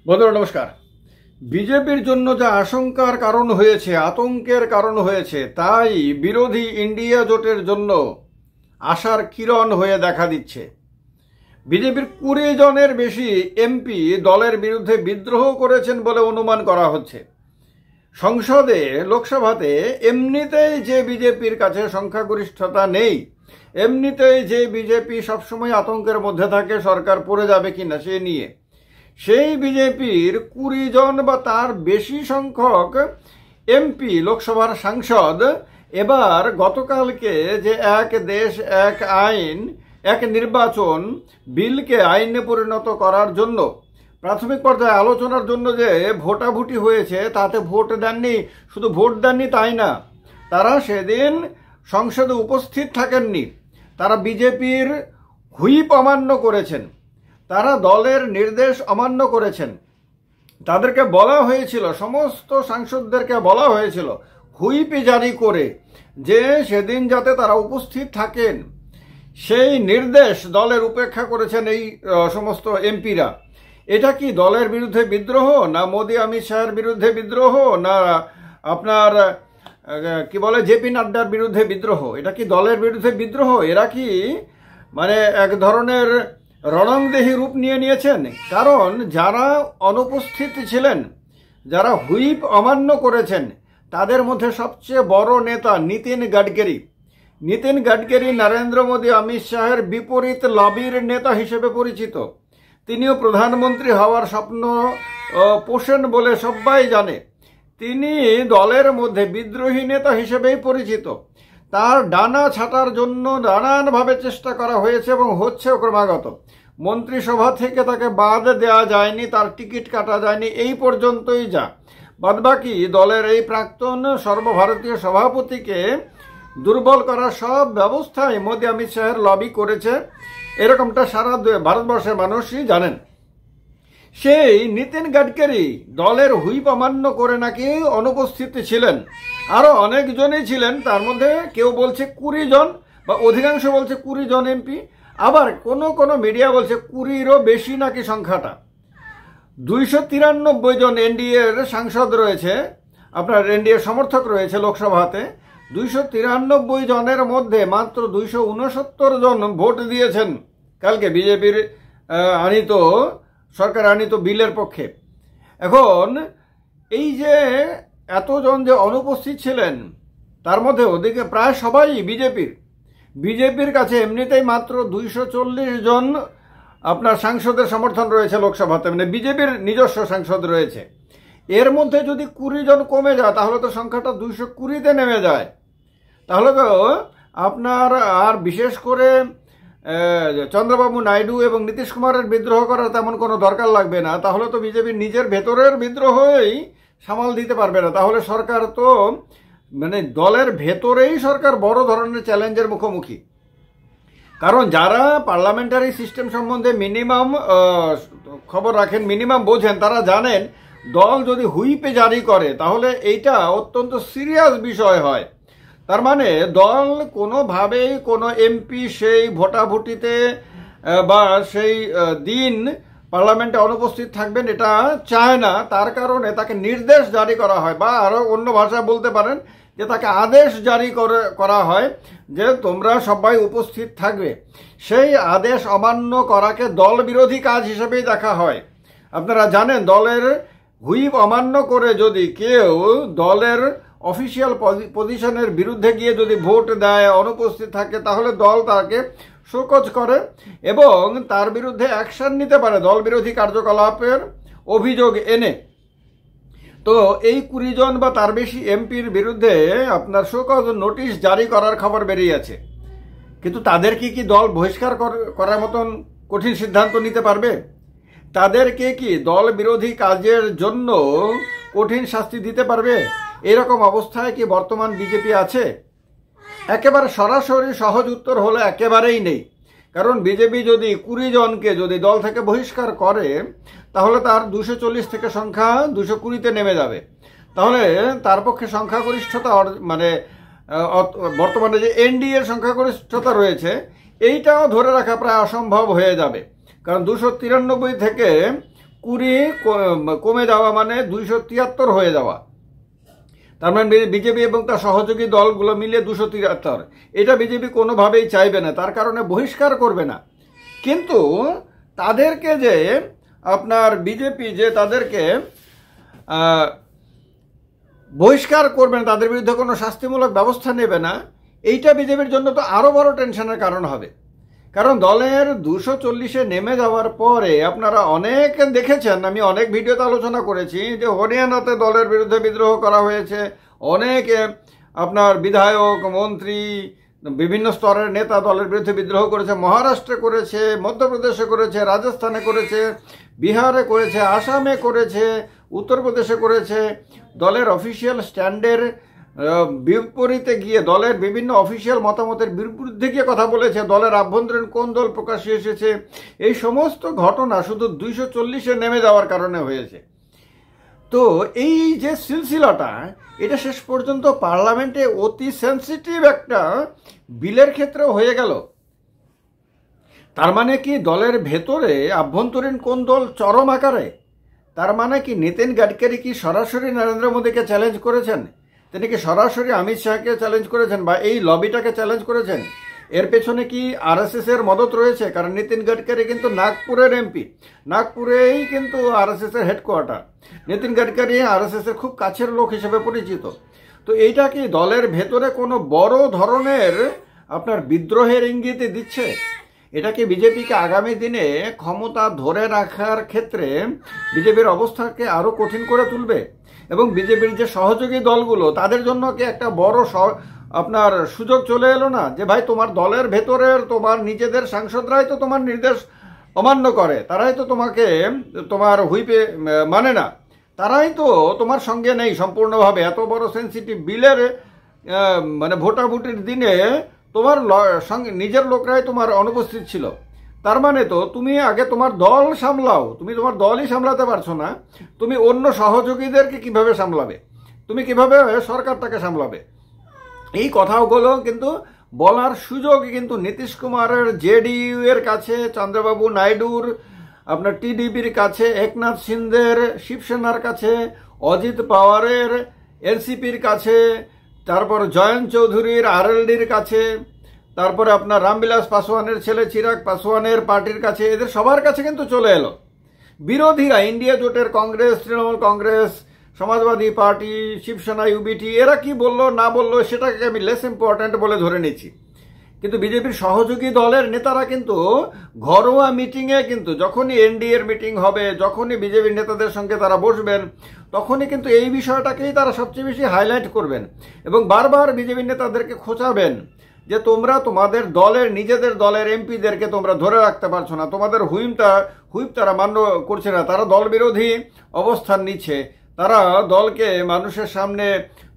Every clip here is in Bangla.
বন্ধুরা নমস্কার। বিজেপির জন্য যা আশঙ্কার কারণ হয়েছে, আতঙ্কের কারণ হয়েছে, তাই বিরোধী ইন্ডিয়া জোটের জন্য আশার কিরণ হয়ে দেখা দিচ্ছে। বিজেপির 20 জনের বেশি এমপি দলের বিরুদ্ধে বিদ্রোহ করেছেন বলে অনুমান করা হচ্ছে। সংসদে, লোকসভাতে এমনিতেই যে বিজেপির কাছে সংখ্যাগরিষ্ঠতা নেই, এমনিতেই যে বিজেপি সবসময় আতঙ্কের মধ্যে থাকে সরকার পড়ে যাবে কিনা সে নিয়ে, সেই বিজেপির 20 জন বা তার বেশি সংখ্যক এমপি, লোকসভার সাংসদ, এবার গতকালকে যে এক দেশ এক আইন, এক নির্বাচন বিলকে আইনে পরিণত করার জন্য প্রাথমিক পর্যায়ে আলোচনার জন্য যে ভোটাভুটি হয়েছে, তাতে ভোট দেননি। শুধু ভোট দেননি তাই না, তারা সেদিন সংসদে উপস্থিত থাকেননি। তারা বিজেপির হুইপ অমান্য করেছেন, তারা দলের নির্দেশ অমান্য করেছেন। তাদেরকে বলা হয়েছিল, সমস্ত সাংসদদেরকে বলা হয়েছিল হুইপ জারি করে যে সেদিন যাতে তারা উপস্থিত থাকেন, সেই নির্দেশ দলের উপেক্ষা করেছেন এই সমস্ত এমপিরা। এটা কি দলের বিরুদ্ধে বিদ্রোহ, না মোদি অমিত শাহের বিরুদ্ধে বিদ্রোহ, না আপনার কি বলে জেপি নাড্ডার বিরুদ্ধে বিদ্রোহ? এটা কি দলের বিরুদ্ধে বিদ্রোহ? এরা কি মানে এক ধরনের রণংদেহী রূপ নিয়ে নিয়েছেন? কারণ যারা অনুপস্থিত ছিলেন, যারা হুইপ অমান্য করেছেন, তাদের মধ্যে সবচেয়ে বড় নেতা নীতিন গাডকারি। নীতিন গাডকারি নরেন্দ্র মোদী অমিত শাহের বিপরীত লবির নেতা হিসেবে পরিচিত। তিনিও প্রধানমন্ত্রী হওয়ার স্বপ্ন পোষেন বলে সবাই জানে। তিনি দলের মধ্যে বিদ্রোহী নেতা হিসেবেই পরিচিত। তার ডানা ছাটার জন্য নানানভাবে চেষ্টা করা হয়েছে এবং হচ্ছেও ক্রমাগত। মন্ত্রিসভা থেকে তাকে বাদ দেওয়া যায়নি, তার টিকিট কাটা যায়নি, এই পর্যন্তই যা। বাদবাকি দলের এই প্রাক্তন সর্বভারতীয় সভাপতিকে দুর্বল করার সব ব্যবস্থাই মোদী অমিত শাহের লবি করেছে, এরকমটা সারা ভারতবর্ষের মানুষই জানেন। সেই নীতিন গাডকারি দলের হুইপ অমান্য করে নাকি অনুপস্থিত ছিলেন। আরো অনেকজনই ছিলেন, তার মধ্যে কেউ বলছে 20 জন বা অধিকাংশ বলছে 20 জন এমপি, আবার কোনো মিডিয়া বলছে 20-রও বেশি নাকি সংখ্যাটা। 293 জন এনডিএর সাংসদ রয়েছে, আপনার এনডিএ সমর্থক রয়েছে লোকসভাতে। 293 জনের মধ্যে মাত্র 269 জন ভোট দিয়েছেন কালকে বিজেপির সরকার আনিত বিলের পক্ষে। এখন এই যে এতজন যে অনুপস্থিত ছিলেন, তার মধ্যে ওদিকে প্রায় সবাই বিজেপির কাছে এমনিতেই মাত্র 240 জন আপনার সাংসদের সমর্থন রয়েছে লোকসভাতে, মানে বিজেপির নিজস্ব সাংসদ রয়েছে। এর মধ্যে যদি 20 জন কমে যায় তাহলে তো সংখ্যাটা 220-তে নেমে যায়। তাহলে তো আপনার আর বিশেষ করে চন্দ্রবাবু নাইডু এবং নীতিশ কুমারের বিদ্রোহ করার তেমন কোনো দরকার লাগবে না। তাহলে তো বিজেপির নিজের ভেতরের বিদ্রোহই সামাল দিতে পারবে না। তাহলে সরকার তো মানে দলের ভেতরেই সরকার বড় ধরনের চ্যালেঞ্জের মুখোমুখি। কারণ যারা পার্লামেন্টারি সিস্টেম সম্বন্ধে মিনিমাম খবর রাখেন, মিনিমাম বোঝেন, তারা জানেন দল যদি হুইপে জারি করে তাহলে এইটা অত্যন্ত সিরিয়াস বিষয় হয়। তার মানে দল কোনোভাবেই কোনো এমপি সেই ভোটাভুটিতে বা সেই দিন পার্লামেন্টে অনুপস্থিত থাকবেন এটা চায় না। তার কারণে তাকে নির্দেশ জারি করা হয়, বা আরও অন্য ভাষা বলতে পারেন যে তাকে আদেশ জারি করা হয় যে তোমরা সবাই উপস্থিত থাকবে। সেই আদেশ অমান্য করাকে দল বিরোধী কাজ হিসেবেই দেখা হয়। আপনারা জানেন দলের হুইপ অমান্য করে যদি কেউ দলের অফিসিয়াল পজিশনের বিরুদ্ধে গিয়ে যদি ভোট দেয়, অনুপস্থিত থাকে, তাহলে দল তাকে শোকজ করে এবং তার বিরুদ্ধে অ্যাকশন নিতে পারে দল বিরোধী কার্যকলাপের অভিযোগ এনে। তো এই 20 জন বা তার বেশি এমপির বিরুদ্ধে আপনার শোকজ নোটিশ জারি করার খবর বেরিয়েছে। কিন্তু তাদেরকে কি দল বহিষ্কার করার মতন কঠিন সিদ্ধান্ত নিতে পারবে? তাদেরকে কি দল বিরোধী কাজের জন্য কঠিন শাস্তি দিতে পারবে? এরকম অবস্থায় কি বর্তমান বিজেপি আছে? একেবারে সরাসরি সহজ উত্তর হলো একেবারেই নেই। কারণ বিজেপি যদি 20 জনকে যদি দল থেকে বহিষ্কার করে তাহলে তার 240 থেকে সংখ্যা 220-তে নেমে যাবে। তাহলে তার পক্ষে সংখ্যাগরিষ্ঠতা মানে বর্তমানে যে এনডিএর সংখ্যাগরিষ্ঠতা রয়েছে এইটাও ধরে রাখা প্রায় অসম্ভব হয়ে যাবে। কারণ 293 থেকে 20 কমে যাওয়া মানে 273 হয়ে যাওয়া। তার মানে বিজেপি এবং তার সহযোগী দলগুলো মিলে 273। এটা বিজেপি কোনোভাবেই চাইবে না, তার কারণে বহিষ্কার করবে না। কিন্তু তাদেরকে যে আপনার বিজেপি যে তাদেরকে বহিষ্কার করবে না, তাদের বিরুদ্ধে কোনো শাস্তিমূলক ব্যবস্থা নেবে না, এইটা বিজেপির জন্য তো আরও বড় টেনশনের কারণ হবে। কারণ দলের 240-এ নেমে যাওয়ার পরে আপনারা অনেক দেখেছেন, আমি অনেক ভিডিওতে আলোচনা করেছি যে হরিয়ানাতে দলের বিরুদ্ধে বিদ্রোহ করা হয়েছে, অনেক আপনার বিধায়ক, মন্ত্রী, বিভিন্ন স্তরের নেতা দলের বিরুদ্ধে বিদ্রোহ করেছে। মহারাষ্ট্রে করেছে, মধ্যপ্রদেশে করেছে, রাজস্থানে করেছে, বিহারে করেছে, আসামে করেছে, উত্তরপ্রদেশে করেছে। দলের অফিসিয়াল স্ট্যান্ডের বিপরীতে গিয়ে, দলের বিভিন্ন অফিসিয়াল মতামতের বিরুদ্ধে গিয়ে কথা বলেছে, দলের আভ্যন্তরীণ কোন দল প্রকাশ্যে এসেছে। এই সমস্ত ঘটনা শুধু 240-এ নেমে যাওয়ার কারণে হয়েছে। তো এই যে সিলসিলাটা, এটা শেষ পর্যন্ত পার্লামেন্টে অতি সেন্সিটিভ একটা বিলের ক্ষেত্রেও হয়ে গেল। তার মানে কি দলের ভেতরে আভ্যন্তরীণ কোন দল চরম আকারে? তার মানে কি নীতিন গাডকারি কি সরাসরি নরেন্দ্র মোদীকে চ্যালেঞ্জ করেছেন? তিনি কি সরাসরি অমিত শাহকে চ্যালেঞ্জ করেছেন বা এই লবিটাকে চ্যালেঞ্জ করেছেন? এর পেছনে কি আরএসএস এর মদত রয়েছে? কারণ নীতিন গাডকারি কিন্তু নাগপুরের এমপি, নাগপুরেই কিন্তু আরএসএস এর হেডকোয়ার্টার। নীতিন গাডকারি আরএসএস এর খুব কাছের লোক হিসেবে পরিচিত। তো এইটা কি দলের ভেতরে কোনো বড় ধরনের আপনার বিদ্রোহের ইঙ্গিত দিচ্ছে? এটা কি বিজেপিকে আগামী দিনে ক্ষমতা ধরে রাখার ক্ষেত্রে বিজেপির অবস্থাকে আরো কঠিন করে তুলবে? এবং বিজেপির যে সহযোগী দলগুলো, তাদের জন্য কি একটা বড় আপনার সুযোগ চলে এলো না যে ভাই তোমার দলের ভেতরের তোমার নিজেদের সাংসদরাই তো তোমার নির্দেশ অমান্য করে, তারাই তো তোমাকে তোমার হুইপে মানে না, তারাই তো তোমার সঙ্গে নেই সম্পূর্ণভাবে। এত বড় সেন্সিটিভ বিলের মানে ভোটাভুটির দিনে তোমার সঙ্গে নিজের লোকরাই তোমার অনুপস্থিত ছিল। তার মানে তো তুমি আগে তোমার দল সামলাও, তুমি তোমার দলই সামলাতে পারছো না, তুমি অন্য সহযোগীদেরকে কিভাবে সামলাবে, তুমি কিভাবে সরকারটাকে সামলাবে? এই কথাগুলো কিন্তু বলার সুযোগ কিন্তু নীতিশ কুমারের জেডিইউ এর কাছে, চন্দ্রবাবু নাইডুর আপনার টিডিপির কাছে, একনাথ সিন্ধের শিবসেনার কাছে, অজিত পাওয়ারের এনসিপির কাছে, তারপর জয়ন্ত চৌধুরীর আরএলডির কাছে, তারপরে আপনার রামবিলাস পাসওয়ানের ছেলে চিরাগ পাসওয়ানের পার্টির কাছে, এদের সবার কাছে কিন্তু চলে এলো। বিরোধীরা, ইন্ডিয়া জোটের কংগ্রেস, তৃণমূল কংগ্রেস, সমাজবাদী পার্টি, শিবসেনা, ইউবিটি, এরা কি বললো না বললো সেটাকে আমি লেস ইম্পর্ট্যান্ট বলে ধরে নিচ্ছি। কিন্তু বিজেপির সহযোগী দলের নেতারা কিন্তু ঘরোয়া মিটিংয়ে কিন্তু যখনই এনডিএর মিটিং হবে, যখনই বিজেপির নেতাদের সঙ্গে তারা বসবেন, তখনই কিন্তু এই বিষয়টাকেই তারা সবচেয়ে বেশি হাইলাইট করবেন এবং বারবার বিজেপির নেতাদেরকে খোঁচাবেন যে তোমরা তোমাদের দলের, নিজেদের দলের এমপিদেরকে তোমরা ধরে রাখতে পারছো না, তোমাদের হুইপ তারা মান্য করছে না, তারা দল বিরোধী অবস্থান নিচ্ছে, তারা দলকে মানুষের সামনে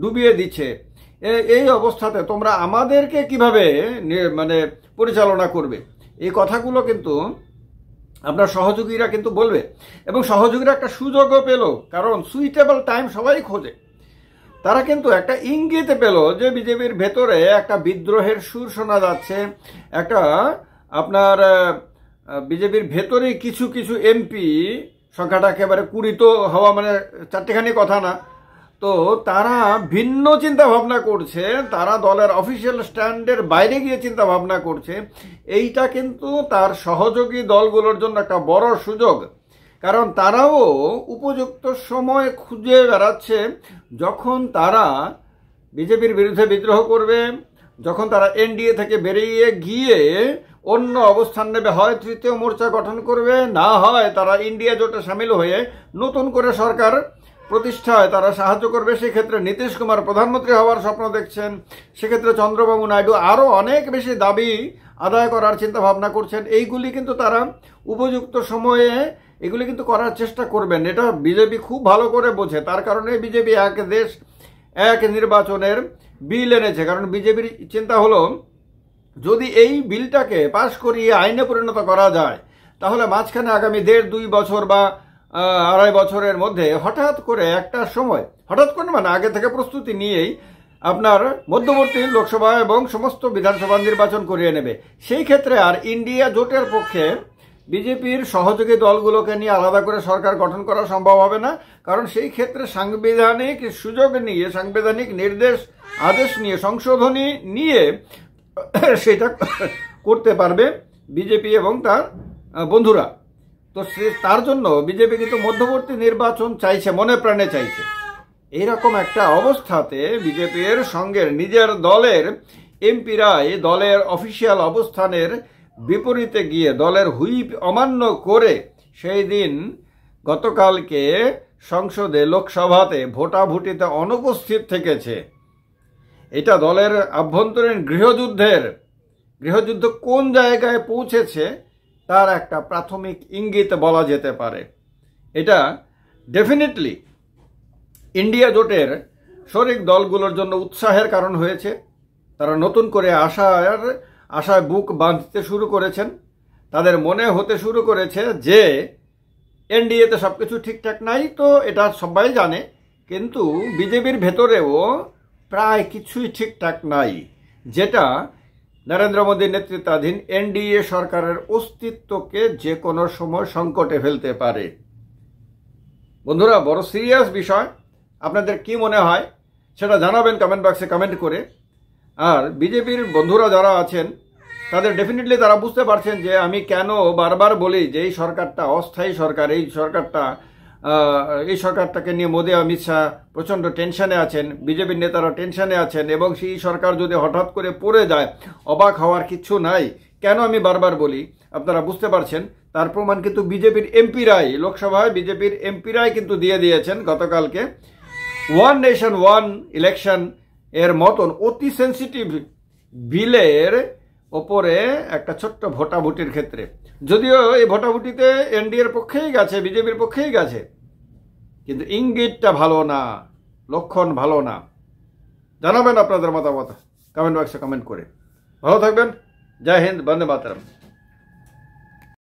ডুবিয়ে দিচ্ছে। এই অবস্থাতে তোমরা আমাদেরকে কিভাবে মানে পরিচালনা করবে? এই কথাগুলো কিন্তু আপনার সহযোগীরা কিন্তু বলবে এবং সহযোগীরা একটা সুযোগও পেল, কারণ সুইটেবল টাইম সবাই খোঁজে। তারা কিন্তু একটা ইঙ্গিত পেল যে বিজেপির ভেতরে একটা বিদ্রোহের সুর শোনা যাচ্ছে, একটা আপনার বিজেপির ভেতরে কিছু কিছু এমপি, সংখ্যাটা একেবারে 20 তো হওয়া মানে চারটেখানি কথা না, তো তারা ভিন্ন চিন্তা ভাবনা করছে, তারা দলের অফিসিয়াল স্ট্যান্ডের বাইরে গিয়ে চিন্তা ভাবনা করছে। এইটা কিন্তু তার সহযোগী দলগুলোর জন্য একটা বড় সুযোগ, কারণ তারাও উপযুক্ত সময় খুঁজে বেড়াচ্ছে যখন তারা বিজেপির বিরুদ্ধে বিদ্রোহ করবে, যখন তারা এনডিএ থেকে বেরিয়ে গিয়ে অন্য অবস্থান নেবে, হয় তৃতীয় মোর্চা গঠন করবে, না হয় তারা ইন্ডিয়া জোটে সামিল হয়ে নতুন করে সরকার প্রতিষ্ঠায় তারা সাহায্য করবে। সেক্ষেত্রে নীতিশ কুমার প্রধানমন্ত্রী হওয়ার স্বপ্ন দেখছেন, সেক্ষেত্রে চন্দ্রবাবু নাইডু আরও অনেক বেশি দাবি আদায় করার চিন্তা ভাবনা করছেন। এইগুলি কিন্তু তারা উপযুক্ত সময়ে এগুলি কিন্তু করার চেষ্টা করবেন, এটা বিজেপি খুব ভালো করে বোঝে। তার কারণে বিজেপি এক দেশ এক নির্বাচনের বিল এনেছে, কারণ বিজেপির চিন্তা হলো যদি এই বিলটাকে পাশ করিয়ে আইনে পরিণত করা যায়, তাহলে মাঝখানে আগামী 1.5-2 বছর বা 2.5 বছরের মধ্যে হঠাৎ করে একটা সময়, হঠাৎ করে মানে আগে থেকে প্রস্তুতি নিয়েই আপনার মধ্যবর্তী লোকসভা এবং সমস্ত বিধানসভা নির্বাচন করিয়ে নেবে। সেই ক্ষেত্রে আর ইন্ডিয়া জোটের পক্ষে বিজেপির সহযোগী দলগুলোকে নিয়ে আলাদা করে সরকার গঠন করা সম্ভব হবে না, কারণ সেই ক্ষেত্রে সাংবিধানিক সুযোগ নিয়ে, সাংবিধানিক নির্দেশ আদেশ নিয়ে, সংশোধনী নিয়ে সেটা করতে পারবে বিজেপি এবং তার বন্ধুরা। তো তার জন্য বিজেপি কিন্তু মধ্যবর্তী নির্বাচন চাইছে, মনে প্রাণে চাইছে। এইরকম একটা অবস্থাতে বিজেপির সঙ্গে নিজের দলের এমপিরাই দলের অফিসিয়াল অবস্থানের বিপরীতে গিয়ে দলের হুইপ অমান্য করে সেই দিন গতকালকে সংসদে, লোকসভাতে ভোটাভুটিতে অনুপস্থিত থেকেছে। এটা দলের আভ্যন্তরীণ গৃহযুদ্ধ কোন জায়গায় পৌঁছেছে তার একটা প্রাথমিক ইঙ্গিত বলা যেতে পারে। এটা ডেফিনেটলি ইন্ডিয়া জোটের শরিক দলগুলোর জন্য উৎসাহের কারণ হয়েছে। তারা নতুন করে আশায় বুক বাঁধতে শুরু করেছেন। তাদের মনে হতে শুরু করেছে যে এনডিএতে সবকিছু ঠিকঠাক নাই, তো এটা সবাই জানে, কিন্তু বিজেপির ভেতরেও প্রায় কিছুই ঠিকঠাক নাই, যেটা নরেন্দ্র মোদীর নেতৃত্বাধীন এনডিএ সরকারের অস্তিত্বকে যে কোনো সময় সংকটে ফেলতে পারে। বন্ধুরা, বড় সিরিয়াস বিষয়। আপনাদের কি মনে হয় সেটা জানাবেন কমেন্ট বক্সে কমেন্ট করে। আর বিজেপির বন্ধুরা যারা আছেন তাদের ডেফিনেটলি তারা বুঝতে পারছেন যে আমি কেন বারবার বলি যে এই সরকারটা অস্থায়ী সরকার, এই সরকারটাকে নিয়ে মোদী অমিত শাহ প্রচণ্ড টেনশনে আছেন, বিজেপির নেতারা টেনশনে আছেন, এবং সেই সরকার যদি হঠাৎ করে পড়ে যায় অবাক হওয়ার কিছু নাই। কেন আমি বারবার বলি আপনারা বুঝতে পারছেন। তার প্রমাণ কিন্তু বিজেপির এমপিরাই, লোকসভায় বিজেপির এমপিরাই কিন্তু দিয়ে দিয়েছেন গতকালকে। ওয়ান নেশন ওয়ান ইলেকশন এর মতন অতি সেন্সিটিভ বিলের ওপরে একটা ছোট্ট ভোটাভুটির ক্ষেত্রে, যদিও এই ভোটাভুটিতে এনডিএর পক্ষেই গেছে, বিজেপির পক্ষেই গেছে, কিন্তু ইঙ্গিতটা ভালো না, লক্ষণ ভালো না। জানাবেন আপনাদের মতামত কমেন্ট বক্সে কমেন্ট করে। ভালো থাকবেন। জয় হিন্দ, বন্দে মাতরম।